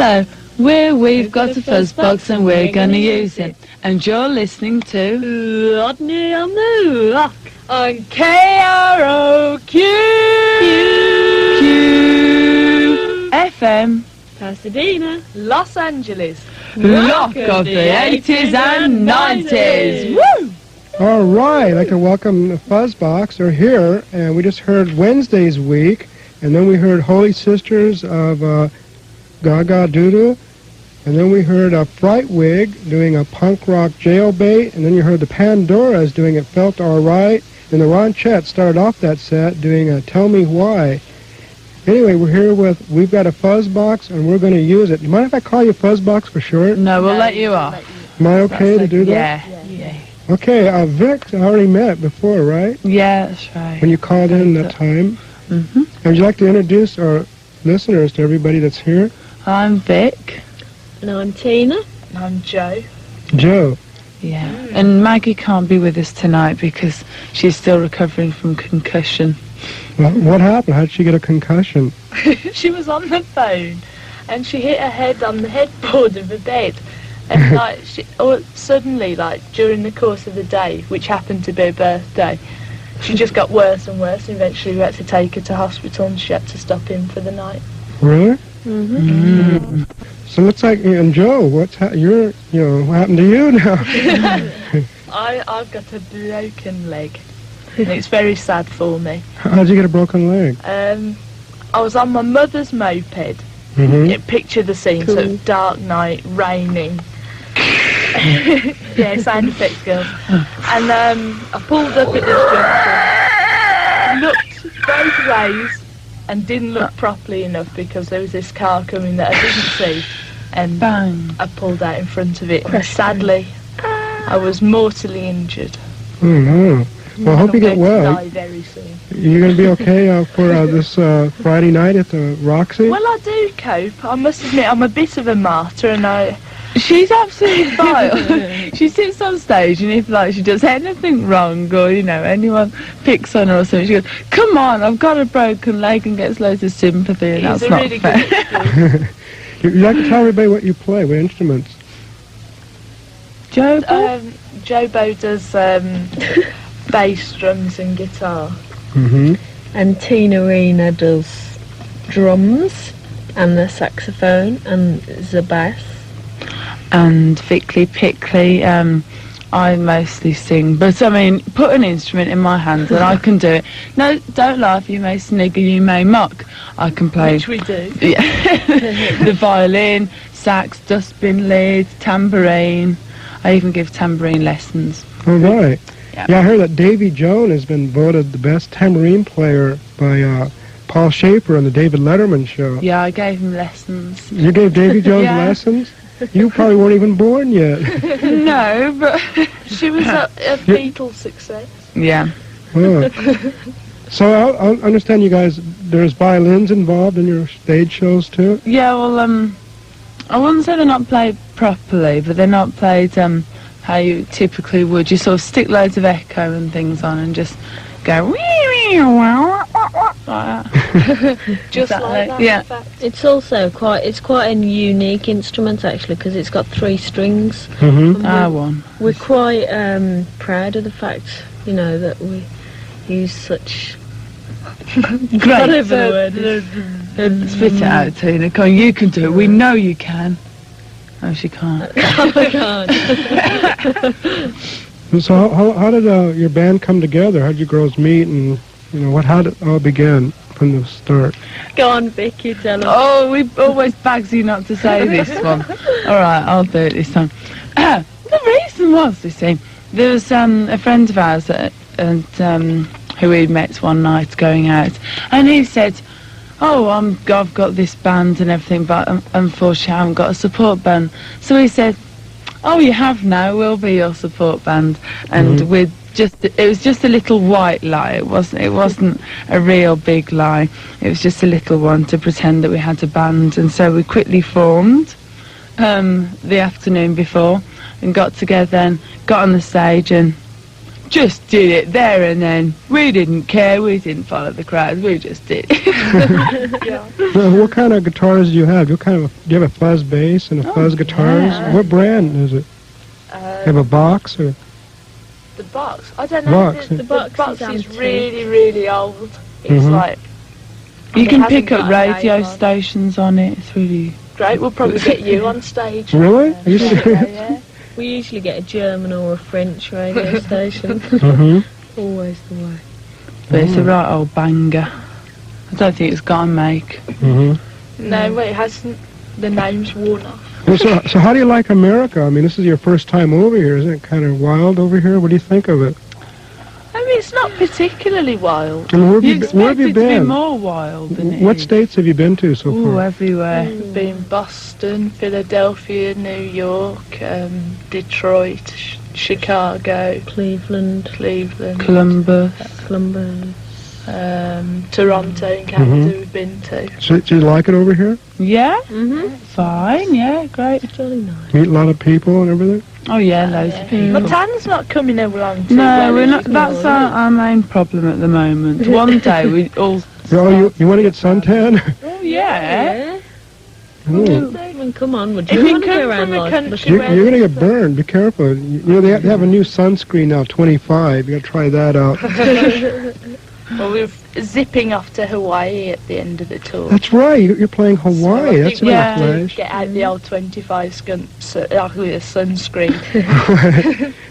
Hello, we've got a Fuzzbox and we're gonna use it. And you're listening to Rodney on the Roq on KROQ FM Pasadena, Los Angeles. Rock of the 80s and 90s. Woo! All right, I'd like to welcome the Fuzzbox. They're here, and we just heard Wednesday's Week, and then we heard Holy Sisters of Gaga Doodoo, and then we heard Fright Wig doing a punk rock jailbait, and then you heard the Pandoras doing It Felt Alright, and the Ron Chet started off that set doing a Tell Me Why. Anyway, we're here with, we've got a Fuzzbox, and we're going to use it. Do you mind if I call you Fuzzbox for short? No, we'll let you off. Am I okay to do that? Yeah. Okay, Vic, I already met before, right? Yeah, that's right. When you called in that time. Mm-hmm. Would you like to introduce our listeners to everybody that's here? I'm Vic. And I'm Tina. And I'm Joe. Joe. Yeah, and Maggie can't be with us tonight because she's still recovering from concussion. Well, what happened? How did she get a concussion? She was on the phone and she hit her head on the headboard of the bed, and like suddenly, like during the course of the day, which happened to be her birthday, she just got worse and worse, and eventually we had to take her to hospital and she had to stop in for the night. Really? Mm-hmm. So it looks like, and Joe, what happened to you now? I've got a broken leg, and it's very sad for me. How'd you get a broken leg? I was on my mother's moped. Picture the scene, Cool. sort of dark night, raining. Yeah, sound effects, girls. And I pulled up at this junction, looked both ways, and didn't look properly enough because there was this car coming that I didn't see, and Bang. I pulled out in front of it. And sadly, I was mortally injured. Oh, no. Well, I hope you get well. Die very soon. You're going to be okay for this Friday night at the Roxy? Well, I do cope. I must admit, I'm a bit of a martyr, and She's absolutely fine. She sits on stage, and if like she does anything wrong, or anyone picks on her or something, she goes, "Come on, I've got a broken leg," and gets loads of sympathy, and He's that's a not really fair. good You'd like to tell everybody what you play, what instruments? Joe, Jobo does bass, drums, and guitar. And Tina Rena does drums and the saxophone and the bass. and Vickley Pickley. I mostly sing, but I mean, put an instrument in my hands and I can do it. No, don't laugh, you may snigger, you may mock. I can play. Which we do. Yeah. The violin, sax, dustbin lid, tambourine. I even give tambourine lessons. All right. Yeah. Yeah, I heard that Davy Jones has been voted the best tambourine player by Paul Schaefer on the David Letterman show. Yeah, I gave him lessons. You gave Davy Jones Yeah. lessons? You probably weren't even born yet. No, but She was a Beatles success. yeah. Oh. So I understand you guys, there's violins involved in your stage shows too? Yeah, well, I wouldn't say they're not played properly, but they're not played how you typically would. You sort of stick loads of echo and things on and just go wee wee wow like that. Just like that, yeah. in fact. It's also quite a unique instrument actually because it's got 3 strings. I won. We're quite proud of the fact, that we use such whatever the word is. Spit it out, Tina. Come on, you can do it. We know you can. Oh, she can't. Oh my God. So how did your band come together? How did you girls meet, and how did it all begin from the start? Go on, Vicky, tell us. Oh, we always bags you not to say this one. All right, I'll do it this time. The reason was, you see, there was a friend of ours who we met one night going out, and he said, "Oh, I've got this band and everything, but unfortunately I haven't got a support band." So he said, "Oh, you have now. We'll be your support band." And it was just a little white lie. It wasn't a real big lie. It was just a little one to pretend that we had a band. And so we quickly formed the afternoon before and got together and got on the stage and just did it there and then. We didn't care. We didn't follow the crowd. We just did it. Yeah. Well, what kind of guitars do you have? Do you have a fuzz bass and a fuzz guitars? yeah. What brand is it? You have a box or? The box. I don't know. Box, The, yeah. box is is antique. really, really old. It's Mhm. like You It can hasn't pick up got a name radio on. stations on it. It's really... great. We'll probably get you on stage. Really? Are you serious? Yeah. We usually get a German or a French radio station. Mm-hmm. Always the way. But it's a right old banger. I don't think it's got a make. Mm-hmm. No, wait, it hasn't. The name's worn off. So how do you like America? I mean, this is your first time over here. Isn't it kind of wild over here? What do you think of it? I mean, it's not particularly wild. And where have You you expect it to be been? more wild than it What is. states have you been to so Ooh, far? everywhere. We've been Boston, Philadelphia, New York, Detroit, Chicago, Cleveland, Cleveland, Columbus. Columbus. Toronto in Canada Mhm. we've been to. So, do you like it over here? Yeah, Mm-hmm. fine. Yeah, great. It's really nice. Meet a lot of people and everything? Oh yeah, loads of people. My tan's not coming along too No, well. we're as not. you That's can our main problem at the moment. One day we all. Oh, you want to get suntan? Oh yeah. Ooh. I mean, come on, would If you you want to come go around from a like country You're, where you're going to get burned. Be careful. You know, they have a new sunscreen now, 25. You got to try that out. Well, we're zipping off to Hawaii at the end of the tour. That's right. You're playing So I Hawaii. think That's a we big have to flash. get out the old 25 sunscreen.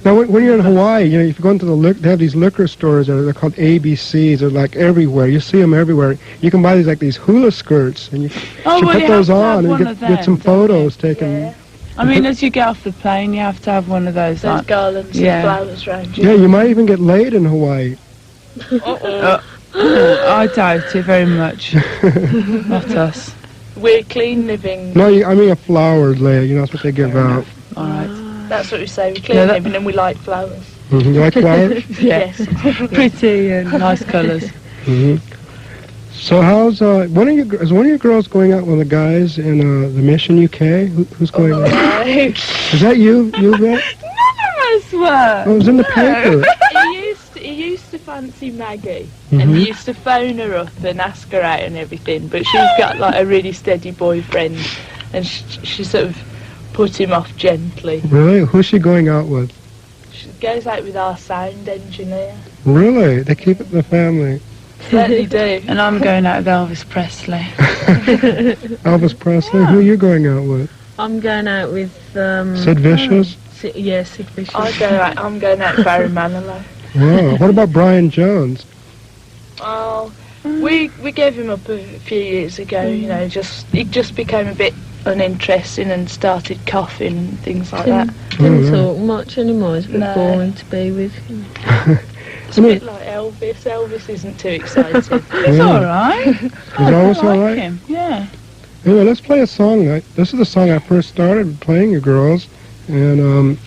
Now, when you're in Hawaii, you know, if you go into they have these liquor stores. They're called ABCs. They're like everywhere. You see them everywhere. You can buy these hula skirts, and you Oh, should well, put you those have to have on one and of get some them, don't you? photos taken. Yeah, I mean, as you get off the plane, you have to have one of those. those Like, garlands Yeah. and flowers round Yeah, you. you might even get laid in Hawaii. I doubt it very much. Not us. We're clean living. No, I mean a flowered lay. You know, that's what they give Fair out. enough. All right. That's what we say. We're clean Yeah, that- living and we like flowers. Mm-hmm. You like flowers? Yes. Pretty and nice colours. Mm-hmm. So how's is one of your girls going out with the guys in the Mission UK? Who's going out? Is that you? You bet? None of us were. Oh, it was in the paper. He used to fancy Maggie, and Mhm. he used to phone her up and ask her out and everything. But she's got like a really steady boyfriend, and she sort of put him off gently. Really? Who's she going out with? She goes out with our sound engineer. Really? They keep it in the family. Certainly do. And I'm going out with Elvis Presley. Elvis Presley. Who are you going out with? I'm going out with Sid Vicious. Sid Vicious. I'm going out with Barry Manilow. Wow. What about Brian Jones? Oh, we gave him up a few years ago. You know, he just became a bit uninteresting and started coughing and things like that. Didn't Oh, talk much anymore. It's a bit No. boring to be with. It's a bit like Elvis. Elvis isn't too exciting. He's all right. Is Elvis all I like right? him. Yeah. Anyway, let's play a song. This is the song I first started playing, you girls, and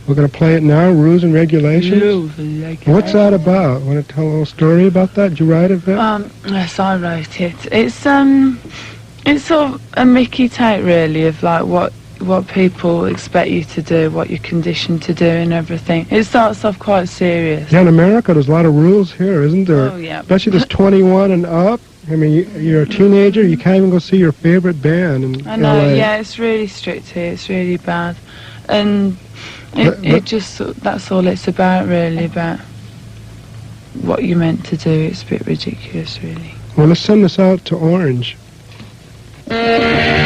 we're going to play it now. Rules and Regulations. What's that about? Want to tell a little story about that? Did you write it? Yes, I wrote it. It's sort of a Mickey take, really, of like what people expect you to do, what you're conditioned to do, and everything. It starts off quite serious. Yeah, in America, there's a lot of rules here, isn't there? Oh yeah. Especially this 21 and up. I mean, you're a teenager, you can't even go see your favorite band in I know. LA. Yeah, it's really strict here. It's really bad, and But- it just that's all it's about, really, about what you're meant to do. It's a bit ridiculous, really. Well, let's send this out to Orange. Yeah.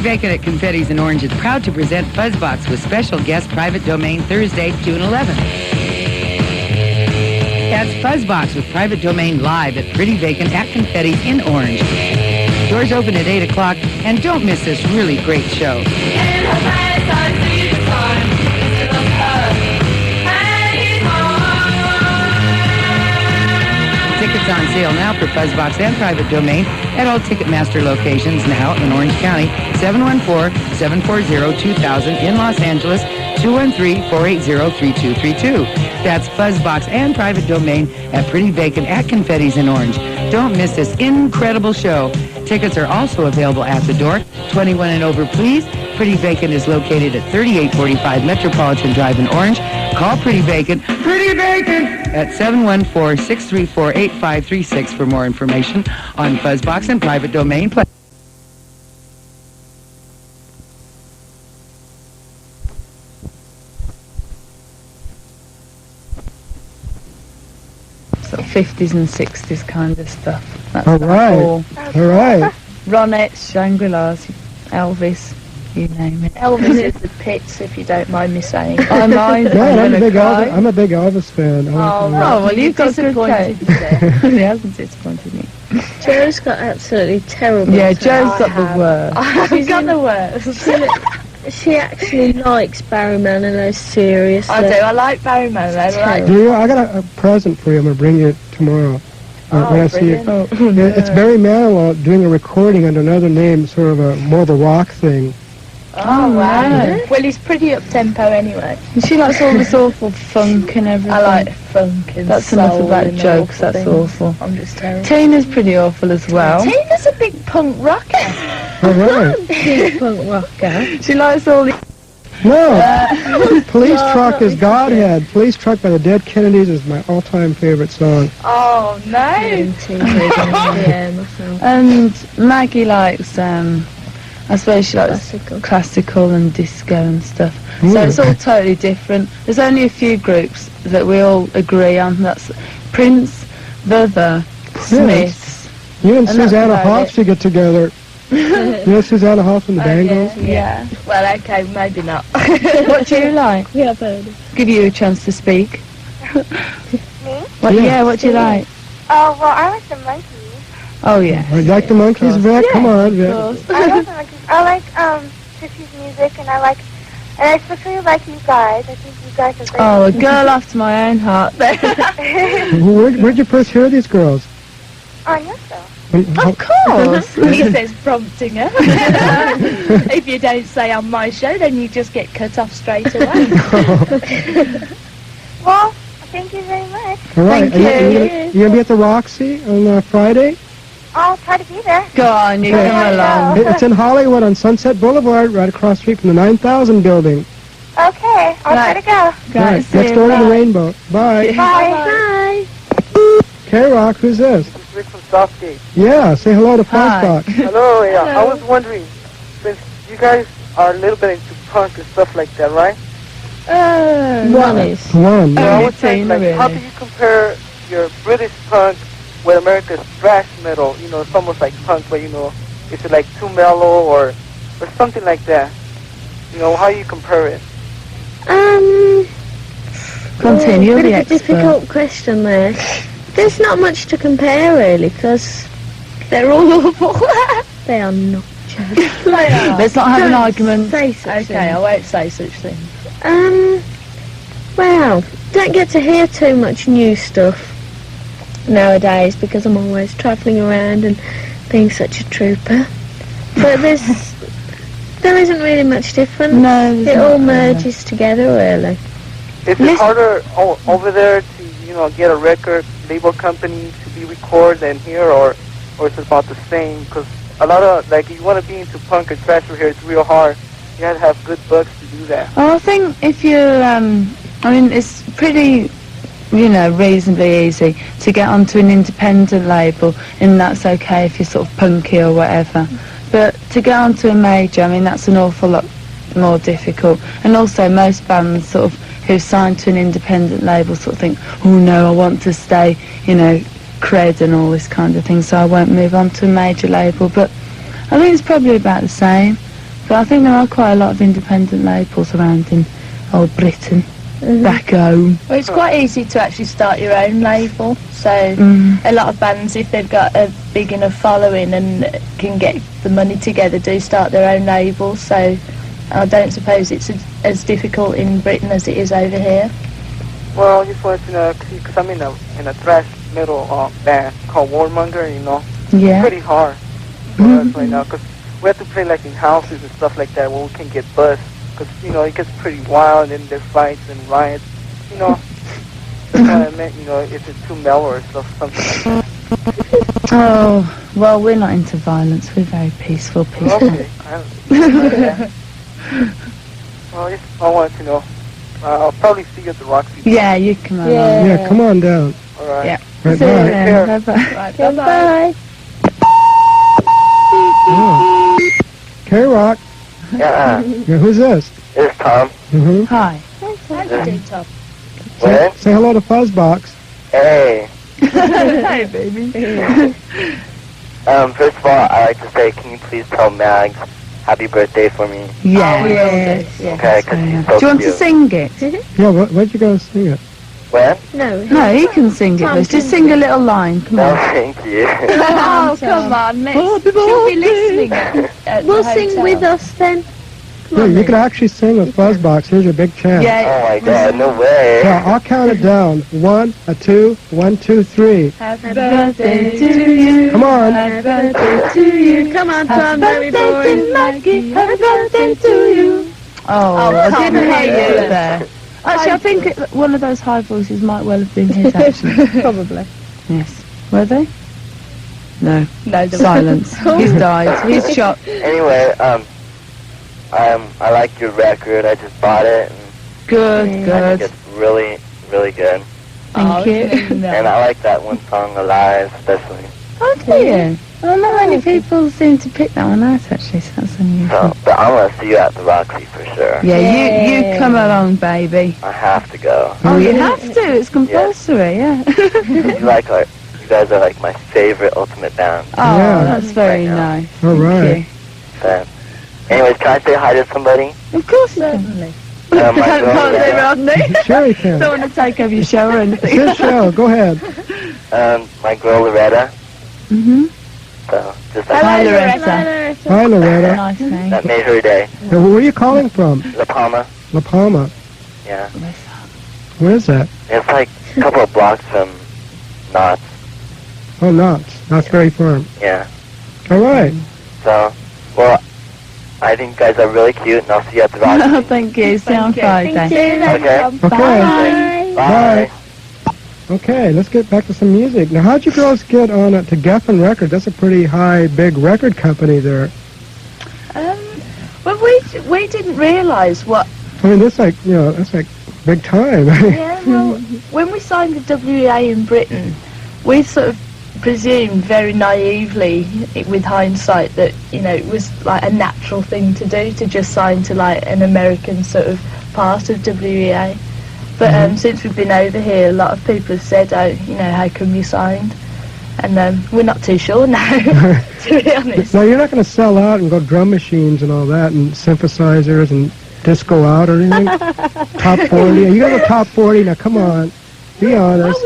Vacant at Confetti's in Orange is proud to present Fuzzbox with special guest Private Domain Thursday, June 11th. That's Fuzzbox with Private Domain live at Pretty Vacant at Confetti's in Orange. Doors open at 8 o'clock, and don't miss this really great show. Tickets on sale now for Fuzzbox and Private Domain at all Ticketmaster locations now in Orange County, 714-740-2000 in Los Angeles, 213-480-3232. That's Fuzzbox and Private Domain at Pretty Vacant at Confetti's in Orange. Don't miss this incredible show. Tickets are also available at the door. 21 and over, please. Pretty Vacant is located at 3845 Metropolitan Drive in Orange. Call Pretty Vacant at 714-634-8536 for more information on Fuzzbox and Private Domain. Sort of 50s and 60s kind of stuff. That's All right. All right. Ronettes, Shangri-Las, Elvis, you name it. Elvis is the pits, if you don't mind me saying. I mind. Yeah, I'm a big Elvis fan. I like Oh, him. well, you've got good disappointed taste. there. He hasn't disappointed me. Joe's got absolutely terrible Yeah, taste. Joe's got the worst. I've got the worst. She actually likes Barry Manilow's serious. I do. I like Barry Manilow. I like Do you? I got a present for you. I'm going to bring you tomorrow. When I see you. brilliant. Yeah, it's Barry Manilow doing a recording under another name, sort of more of a rock thing. Oh, wow. no. Well, he's pretty up-tempo anyway. And she likes all this awful funk and everything. I like funk and That's enough soul about and jokes, awful that's things. awful. I'm just terrible. Tina's pretty awful as well. Tina's a big punk rocker. All right. Big punk rocker. She likes all the... No. Police Truck is Godhead. Police Truck by the Dead Kennedys is my all-time favorite song. Oh, no. Yeah, myself. And Maggie likes, I suppose she likes classical and disco and stuff. So Mm. it's all totally different. There's only a few groups that we all agree on. That's Prince, The Smiths. You and And that's Susanna about Hoff it. should get together. You know Susanna Hoff and the Bangles? Yeah. Well, okay, maybe not. What do you like? Yeah, I've heard it. Give you a chance to speak. Me? What, Yeah. yeah, what do you like? Oh, well, I like the monkeys. Oh, yeah. You like the Monkeys, Vic? Come on, Vic. I love the monkeys. I like Sissy's music, and I especially like you guys. I think you guys are great. Oh, a girl after my own heart there. Where'd you first hear these girls? On your show. Of course. He says prompting her. If you don't say on my show, then you just get cut off straight away. Well, thank you very much. All right. Thank Are you you. going to be at the Roxy on Friday? I'll try to be there. Go on, you Okay. come along. It's in Hollywood on Sunset Boulevard, right across the street from the 9000 building. Okay, I'll try to go. Right, see Next you, door to the bye. Rainbow. Bye. Bye. K-Rock, who's this? Rick from Southgate. Yeah, say hello to Hi. Fuzzbox. Hello, yeah. I was wondering, since you guys are a little bit into punk and stuff like that, right? One is. One. So I Only was saying, Tina, like, how do really. you compare your British punk with America's thrash metal? You know, it's almost like punk, but is it like too mellow or something like that? You know, how you compare it? Continue, Bit the of a expert. difficult question there. There's not much to compare really, because They're all awful. they are not. Let's not have an argument. Say such Okay, I won't say such things. Well, don't get to hear too much new stuff nowadays because I'm always travelling around and being such a trooper. But there isn't really much difference. No, there's It not all really. merges together really. Is it harder over there to, get a record label company to be recorded than here, or is it about the same? Because a lot of, like, you want to be into punk or thrash over here, it's real hard. You have to have good bucks to do that. Oh, I think if you're, it's pretty, reasonably easy to get onto an independent label, and that's okay if you're sort of punky or whatever. But to get onto a major, that's an awful lot more difficult. And also most bands sort of who signed to an independent label sort of think, oh no, I want to stay, cred and all this kind of thing, so I won't move on to a major label. But I think it's probably about the same. But I think there are quite a lot of independent labels around in old Britain, back home. Well, it's quite easy to actually start your own label. So a lot of bands, if they've got a big enough following and can get the money together, do start their own label. So I don't suppose it's as difficult in Britain as it is over here. Well, I just wanted to know, because I'm in a thrash metal band called Warmonger, you know. Yeah. It's pretty hard for us right now, because we have to play like in houses and stuff like that where we can get buzzed, because, you know, it gets pretty wild and there's fights and riots, you know. That's what I meant, you know, if it's too mellow or stuff, something like that. Oh, well, we're not into violence. We're very peaceful people. Okay. Well, I wanted to know. I'll probably see you at the Roxy. Yeah, you come along. Yeah, come on down. All right. Yeah. Right, See you bye. then. Bye-bye. Right, Bye. Oh. K-Rock. Yeah, Yeah, who's this? it's Tom. Mm-hmm. Hi. How do you do, Tom? What? Say hello to Fuzzbox. Hey. Hey, baby. First of all, I'd like to say, can you please tell Mags happy birthday for me? Yeah. We will do. Yeah. Okay, because he's so Do you want to cute. sing it? Yeah, why'd you go sing it? What? No. No, he can sing it. Tom First. Just can sing a little line. Come No, on. thank you. Oh, come on, she'll be listening at We'll the sing hotel. with us then. Come Yeah, on you then. could actually sing with Fuzzbox. Here's your big chance. Oh Yeah. my god, no way. Yeah, I'll count it down. 1, 2, 1, 2, 3. Happy birthday to you. Come on. Happy birthday to you. Come on, Tom, Happy very birthday, boring. dear Maggie. Happy birthday to you. Oh, I Tom, didn't hear you yeah. there. Actually, I think one of those high voices might well have been his, actually. Probably. Yes. Were they? No. No, the Silence. He's died. He's shot. Anyway, I like your record. I just bought it, and Good, I think good. it's really, really good. Thank you. And I like that one song, Alive, especially. Oh, do you? Well, not many people seem to pick that one out, actually, so that's unusual. So, but I'm gonna see you at the Roxy for sure. Yeah, you come along, baby. I have to go. Oh, you have to. It's compulsory, yeah. You guys are like my favorite ultimate band. Oh, Yeah. that's very Right now. nice. All Thank right. you. So, anyways, can I say hi to somebody? Of course you can. Certainly. My Can't girl, say Loretta. Rodney. Sure you can. Don't want to take over your show or It's anything. your show. Go ahead. My girl Loretta. Mm-hmm. So, just Hi, like Loretta. Hi, Loretta. Nice name. that made her day. Now, where are you calling from? La Palma. La Palma. Yeah. Where's that? It's like a couple of blocks from Knott's. Oh, Knott's. Knott's Berry Farm. Yeah. All right. So, well, I think you guys are really cute, and I'll see you at the Roxy. Thank you. See you on Friday. Okay. Okay. Bye. Okay, let's get back to some music. Now, how'd you girls get on to Geffen Records? That's a pretty high, big record company there. Well, we didn't realise what. I mean, that's like, that's like big time. Yeah, well, when we signed the WEA in Britain, we sort of presumed very naively, with hindsight, that it was like a natural thing to do to just sign to like an American sort of part of WEA. But since we've been over here, a lot of people have said, how come you signed? And we're not too sure now, to be honest. Now, you're not going to sell out and go drum machines and all that and synthesizers and disco out or anything? Top 40? You got to go top 40. Now, come on. Be honest.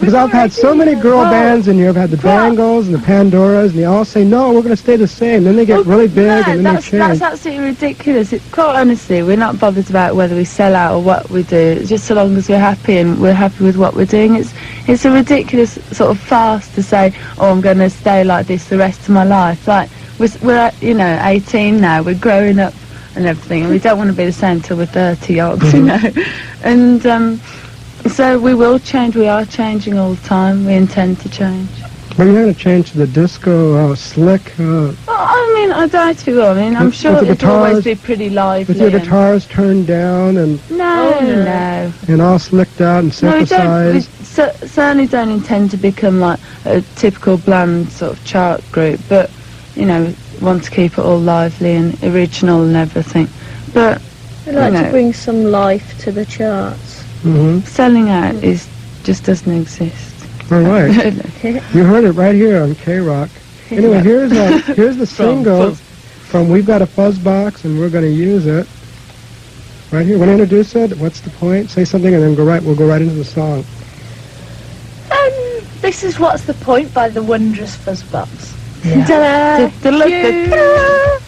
Because I've had so many girl bands in here. I've had the Bangles and the Pandoras, and they all say, no, we're going to stay the same. Then they get really big, and then they change. That's absolutely ridiculous. Quite honestly, we're not bothered about whether we sell out or what we do. Just so long as we're happy and we're happy with what we're doing. It's a ridiculous sort of farce to say, oh, I'm going to stay like this the rest of my life. Like, we're 18 now. We're growing up and everything, and we don't want to be the same till we're 30 odd, And so we will change. We are changing all the time. We intend to change. But you're not going to change to the disco, slick, Well, I mean, I doubt we will. I mean, I'm With sure the it'll always guitars- be pretty lively. with your and- guitars turned down and No. all slicked out and No, we don't. We synthesized. certainly don't intend to become like a typical bland sort of chart group, but want to keep it all lively and original and everything. But I'd like No. to bring some life to the charts. selling out just doesn't exist. All right. You heard it right here on K-Rock. Anyway, here's the single from We've Got a Fuzzbox, and we're going to use it. Right here. Want to introduce it? What's the point? Say something, and then we'll go right into the song. This is What's the Point by the wondrous Fuzzbox. Yeah. Ta-da!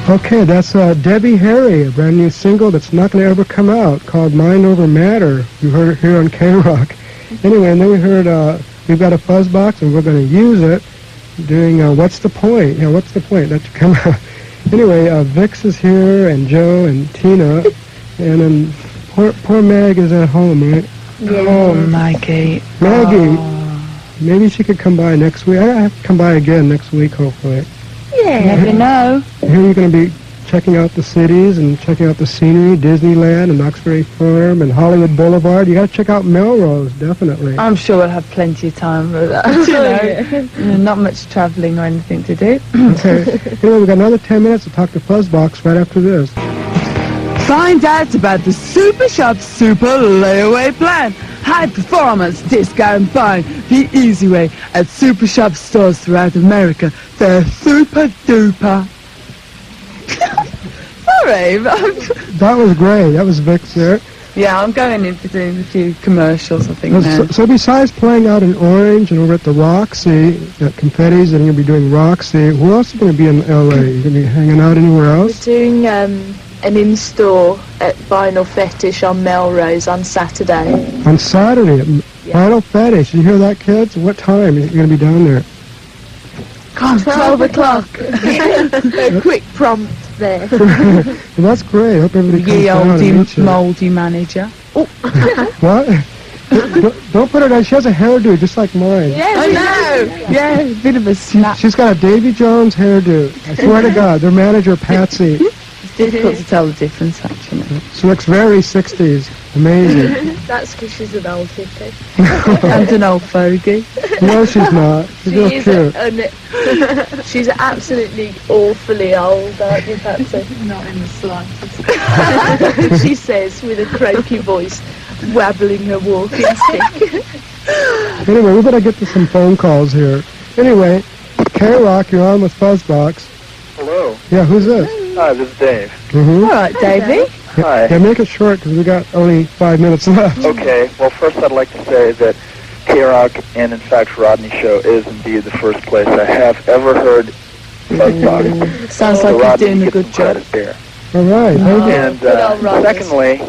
Okay, that's Debbie Harry, a brand new single that's not going to ever come out, called Mind Over Matter. You heard it here on K-Rock. Anyway, and then we heard We've Got a Fuzzbox, and we're going to use it doing What's the Point? Yeah, what's the point? That should come out. Anyway, Vix is here, and Joe, and Tina, and then poor Meg is at home, right? Yeah. Oh, Maggie. Maggie, Oh. maybe she could come by next week. I have to come by again next week, hopefully. Yeah. Never know. Here you're going to be checking out the cities and checking out the scenery, Disneyland and Oxbury Farm and Hollywood Boulevard. You got to check out Melrose, definitely. I'm sure we'll have plenty of time for that. Not much travelling or anything to do. Okay. Anyway, we've got another 10 minutes to talk to Fuzzbox right after this. Find out about the Super Shop Super Layaway Plan. High performance, discount and fine. The easy way at Super Shop stores throughout America. They're super duper. Sorry, but That was great. That was Vix there. yeah, I'm going into doing a few commercials, I think, now. So besides playing out in Orange and over at the Roxy, at Confetti's, and you're going to be doing Roxy, who else is going to be in L.A.? You going to be hanging out anywhere We're else? doing an in-store at Vinyl Fetish on Melrose on Saturday. On Saturday at Yeah. Vinyl Fetish. You hear that, kids? What time are you going to be down there? Come, 12 o'clock. A quick prompt there. Well, that's great. I hope everybody comes Ye down and olde meets you. mouldy manager. What? Don't put her down. She has a hairdo just like mine. I know. Yeah, a bit of a snap. She's got a Davy Jones hairdo. I swear to God. Their manager, Patsy. It's difficult to tell the difference, actually. She looks very 60s. Amazing. That's because she's an old hippie. And an old fogey. No, she's not. She's real cute. She's absolutely awfully old, aren't you, Patsy? Not in the slightest. She says with a croaky voice, wabbling her walking stick. Anyway, we better get to some phone calls here. Anyway, K-Rock, you're on with Fuzzbox. Hello. Yeah, who's this? Hi, this is Dave. Mm-hmm. All right, Davey. Hi. Yeah, make it short because we got only 5 minutes left. Okay, well, first I'd like to say that K-Rock and, in fact, Rodney Show is indeed the first place I have ever heard Fuzzbox. Sounds So like Rodney, you're doing a get good some job. credit there. All right, thank you. And good old Rodney. secondly,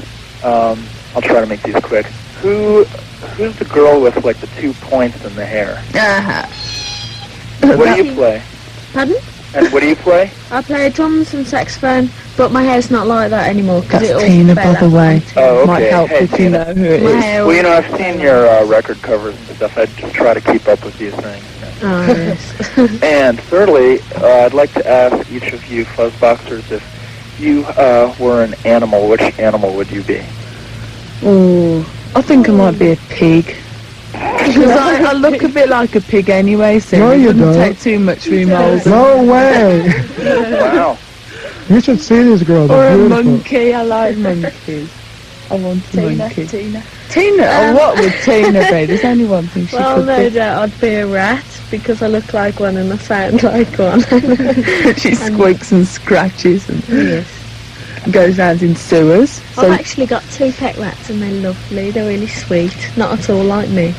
I'll try to make these quick. Who's the girl with, like, the 2 points in the hair? What do you play? Pardon? And what do you play? I play drums and saxophone, but my hair's not like that anymore because it That's all Tina, fell by the out. way. Oh, okay. Might help Hey, if you Tina. know who it My is. hair Well, you know, all I've seen fell your record covers and stuff. I just try to keep up with these things. out. Oh, yes. And thirdly, I'd like to ask each of you Fuzzboxers if you were an animal, which animal would you be? Oh, I think I might be a pig. Because I look a bit like a pig anyway, so No, it you wouldn't don't. take too much remold. No way. Wow. You should see these girls. Or They're a beautiful. monkey, I like monkeys. I want a monkey. Tina. Tina, what would Tina be? There's only one thing she Well, could no be. doubt I'd be a rat because I look like one and I sound like one. She squeaks and scratches and Yes. goes round in sewers. I've So actually got 2 pet rats and they're lovely. They're really sweet. Not at all like me.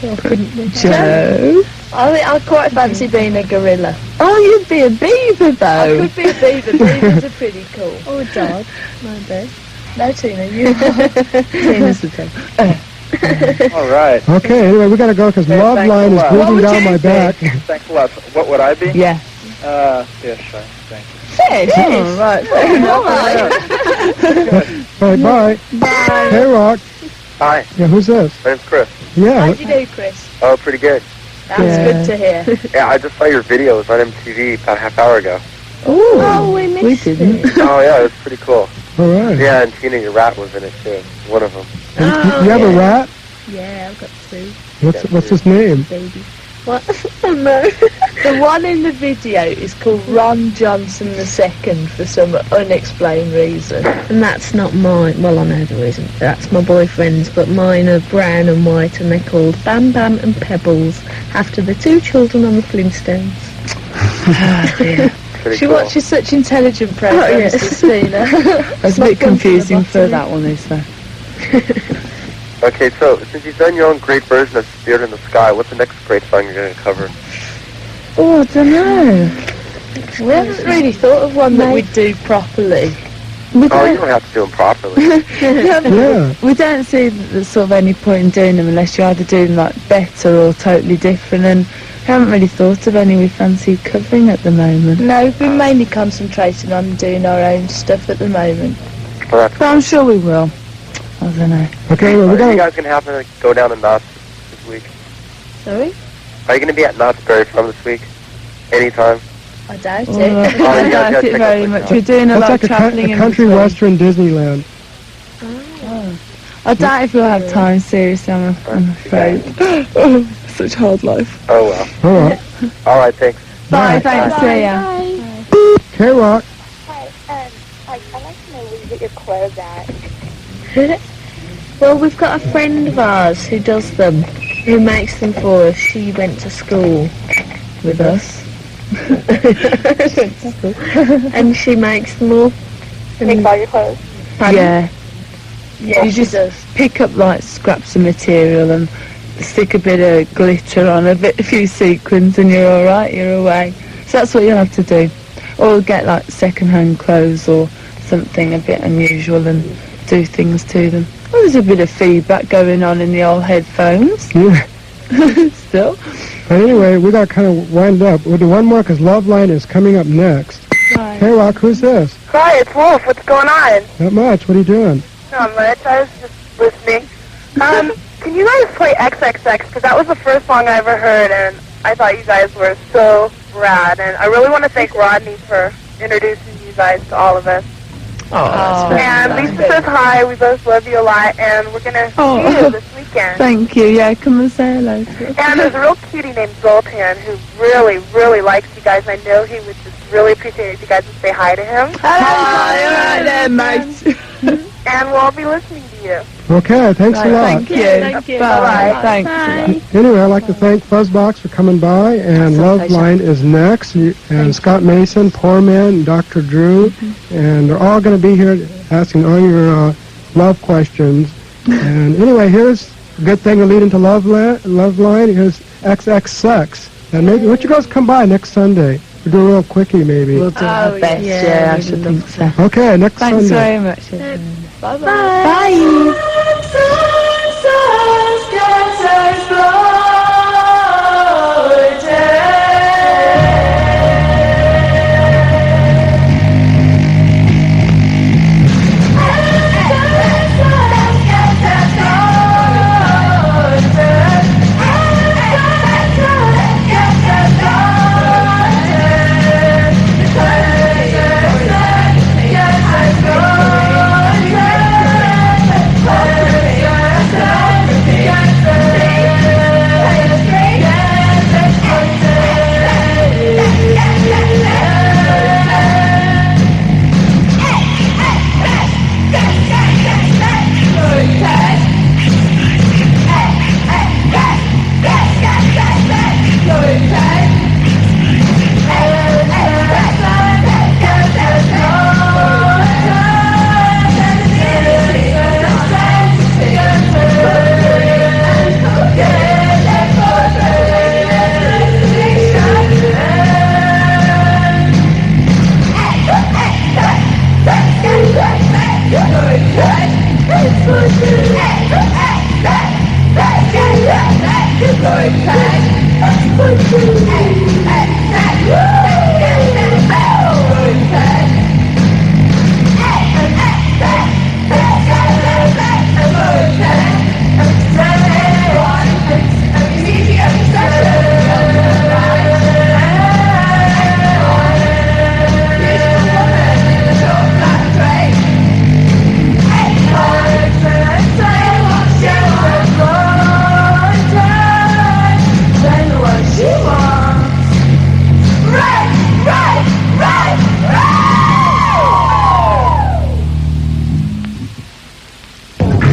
So I couldn't Joe. I quite fancy being a gorilla. Oh, you'd be a beaver I though. could be a beaver. Beavers are pretty cool. Or a dog, maybe. No, Tina, you. Tina's the dog. All right. Okay, anyway, we got to go because Hey, thanks Loveline a is lot. breathing would down you my be? back. Thanks a lot. What would I be? Yeah. Fish, I think. Fish. Oh, right. Fair enough. All right, bye. Bye. Hey, Rock. Hi, Yeah, who's this? my name's Chris. Yeah. How'd you do, Chris? Oh, pretty good. That's Yeah. good to hear. Yeah, I just saw your video. It was on MTV about a half hour ago. Oh, we missed didn't. it. Oh, yeah, it was pretty cool. All right. Yeah, and Tina, your rat was in it, too. One of them. And you have a rat? Yeah, I've got 2 What's his name? babies. What? Oh, no. The one in the video is called Ron Johnson II for some unexplained reason. And that's not mine. Well, I know there isn't. That's my boyfriend's, but mine are brown and white, and they're called Bam Bam and Pebbles, after the 2 children on the Flintstones. Pretty She cool. watches such intelligent programs, yes. Tina. That's a bit confusing for that one, is there? Okay, so since you've done your own great version of Spirit in the Sky, what's the next great song you're going to cover? Oh, I don't know. We haven't really thought of one that we'd do properly. We Oh, you don't, don't have to do them properly. Yeah. we don't see there's sort of any point in doing them unless you either do them like better or totally different, and we haven't really thought of any we fancy covering at the moment. No, we've been mainly concentrating on doing our own stuff at the moment. Well, that's But I'm sure we will. I don't know. Okay, well, we Are you got guys going to happen to go down to Knott's this week? Sorry? Are you going to be at Knott's Berry Farm this week? Anytime? I doubt Oh, it. you I guys doubt gotta it check out very the much. house. We're doing a that's lot like of a travelling in country between. western Disneyland. I doubt if we'll have time, seriously, I'm afraid. Oh, such hard life. Oh, well. All right. All right, thanks. Bye, thanks, see ya. K-Rock. Hi, I'd like to know where you get your clothes at. Well, we've got a friend of ours who does them, who makes them for us. She went to school with us. And she makes them all. Makes all your clothes. Yeah, Yeah, you she just does. pick up like scraps of material and stick a bit of glitter on, a few sequins, and you're alright, you're away. So that's what you'll have to do. Or get like second-hand clothes or something a bit unusual and do things to them. Well, there's a bit of feedback going on in the old headphones. Yeah. Still. But anyway, we got to kind of wind up. We'll do one more because Loveline is coming up next. Right. Hey, Rock, who's this? Hi, it's Wolf. What's going on? Not much. What are you doing? Not much. I was just listening. Can you guys play XXX? Because that was the first song I ever heard, and I thought you guys were so rad. And I really want to thank Rodney for introducing you guys to all of us. Oh, that's very And nice. Lisa says hi. We both love you a lot, and we're going to Oh. see you this weekend. Thank you. Yeah, come and say hello to us. And there's a real cutie named Zoltan who really, really likes you guys. I know he would just really appreciate if you guys would say hi to him. Hi, right there, mate. and we'll be listening to you. Okay, thanks a lot. Thank you. Thank you. Bye. Bye. Thanks. Bye. Anyway, I'd like to thank Fuzzbox for coming by, and Loveline is next, and Scott Mason, Poor Man, and Dr. Drew, and they're all going to be here asking all your love questions. And anyway, here's a good thing to lead into Loveline. Here's XX Sex. And maybe, why don't you guys come by next Sunday? We'll do a real quickie, maybe. We'll do our best, yeah, I should think so. Okay, next Thanks Sunday. very much. Bye-bye. Bye.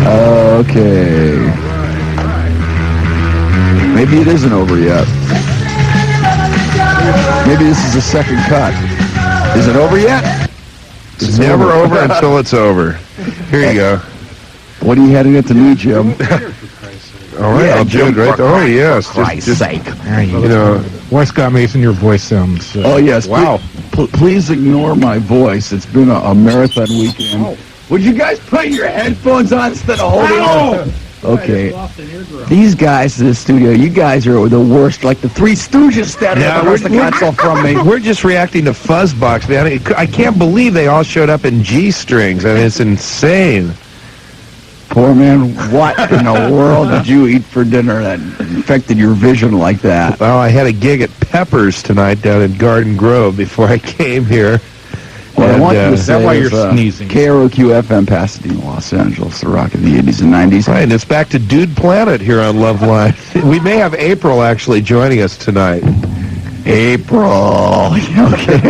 Okay. Maybe it isn't over yet. Maybe this is the second cut. Is it over yet? It's never over until it's over. Here you go. What are you heading it to me, Jim? All right, Yeah, I'll do it Jim, right for there. Oh, Christ- yes. for Christ's sake. You know, Why, Scott Mason, your voice sounds... Oh, yes. Wow. Please ignore my voice. It's been a marathon weekend. Would you guys put your headphones on instead of holding on? Okay. These guys in the studio, you guys are the worst, like the Three Stooges standing across the console from me. we're just reacting to Fuzzbox, man. I can't believe they all showed up in G-strings. I mean, it's insane. Poor man, what in the world did you eat for dinner that affected your vision like that? Well, I had a gig at Pepper's tonight down in Garden Grove before I came here. What I want you to Is that say why is you're sneezing? KROQ FM Pasadena, Los Angeles, the rock of the 80s and 90s. Right, and it's back to Dude Planet here on Loveline. We may have April actually joining us tonight. April. Okay.